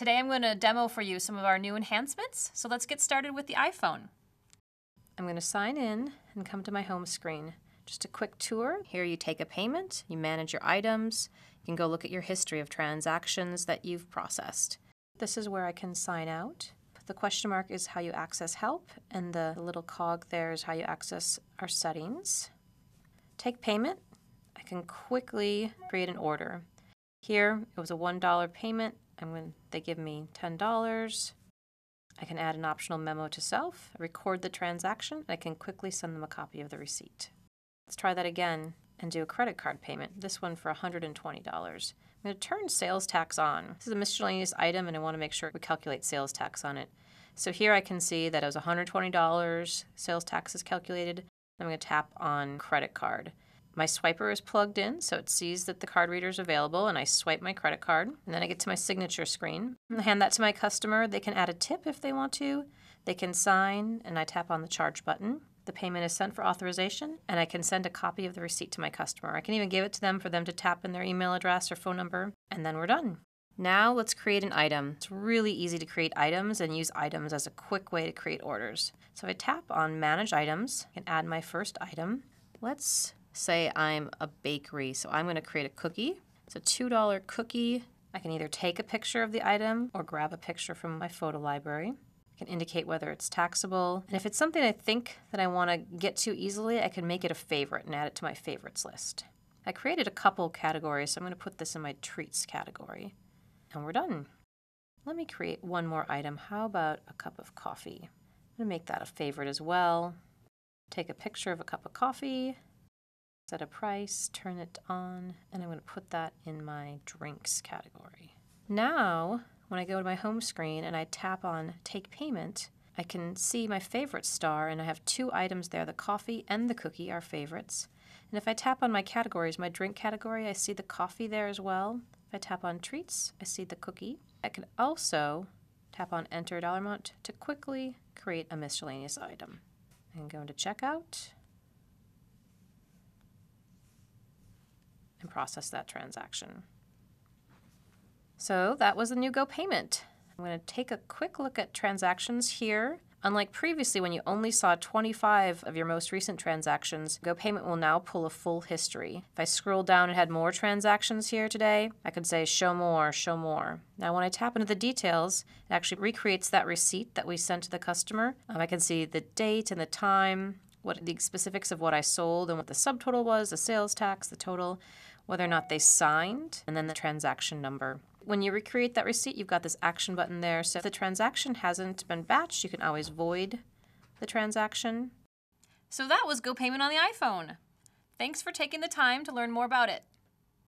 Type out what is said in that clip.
Today I'm going to demo for you some of our new enhancements, so let's get started with the iPhone. I'm going to sign in and come to my home screen. Just a quick tour. Here you take a payment, you manage your items, you can go look at your history of transactions that you've processed. This is where I can sign out. The question mark is how you access help, and the little cog there is how you access our settings. Take payment. I can quickly create an order. Here it was a $1 payment. They give me $10. I can add an optional memo to self, record the transaction, and I can quickly send them a copy of the receipt. Let's try that again and do a credit card payment, this one for $120. I'm going to turn sales tax on. This is a miscellaneous item and I want to make sure we calculate sales tax on it. So here I can see that it was $120, sales tax is calculated. I'm going to tap on credit card. My swiper is plugged in, so it sees that the card reader is available, and I swipe my credit card. And then I get to my signature screen. I hand that to my customer. They can add a tip if they want to. They can sign, and I tap on the charge button. The payment is sent for authorization, and I can send a copy of the receipt to my customer. I can even give it to them for them to tap in their email address or phone number, and then we're done. Now let's create an item. It's really easy to create items and use items as a quick way to create orders. So I tap on Manage Items. I can add my first item. Let's say I'm a bakery, so I'm going to create a cookie. It's a $2 cookie. I can either take a picture of the item or grab a picture from my photo library. I can indicate whether it's taxable. And if it's something I think that I want to get to easily, I can make it a favorite and add it to my favorites list. I created a couple categories, so I'm going to put this in my treats category. And we're done. Let me create one more item. How about a cup of coffee? I'm going to make that a favorite as well. Take a picture of a cup of coffee. Set a price, turn it on, and I'm going to put that in my drinks category. Now, when I go to my home screen and I tap on Take Payment, I can see my favorite star, and I have two items there. The coffee and the cookie are favorites. And if I tap on my categories, my drink category, I see the coffee there as well. If I tap on treats, I see the cookie. I can also tap on Enter dollar amount to quickly create a miscellaneous item. I can go into Checkout and process that transaction. So that was the new GoPayment. I'm going to take a quick look at transactions here. Unlike previously when you only saw 25 of your most recent transactions, GoPayment will now pull a full history. If I scroll down and had more transactions here today, I could say show more, show more. Now when I tap into the details, it actually recreates that receipt that we sent to the customer. I can see the date and the time, what the specifics of what I sold and what the subtotal was, the sales tax, the total, whether or not they signed, and then the transaction number. When you recreate that receipt, you've got this action button there. So if the transaction hasn't been batched, you can always void the transaction. So that was GoPayment on the iPhone. Thanks for taking the time to learn more about it.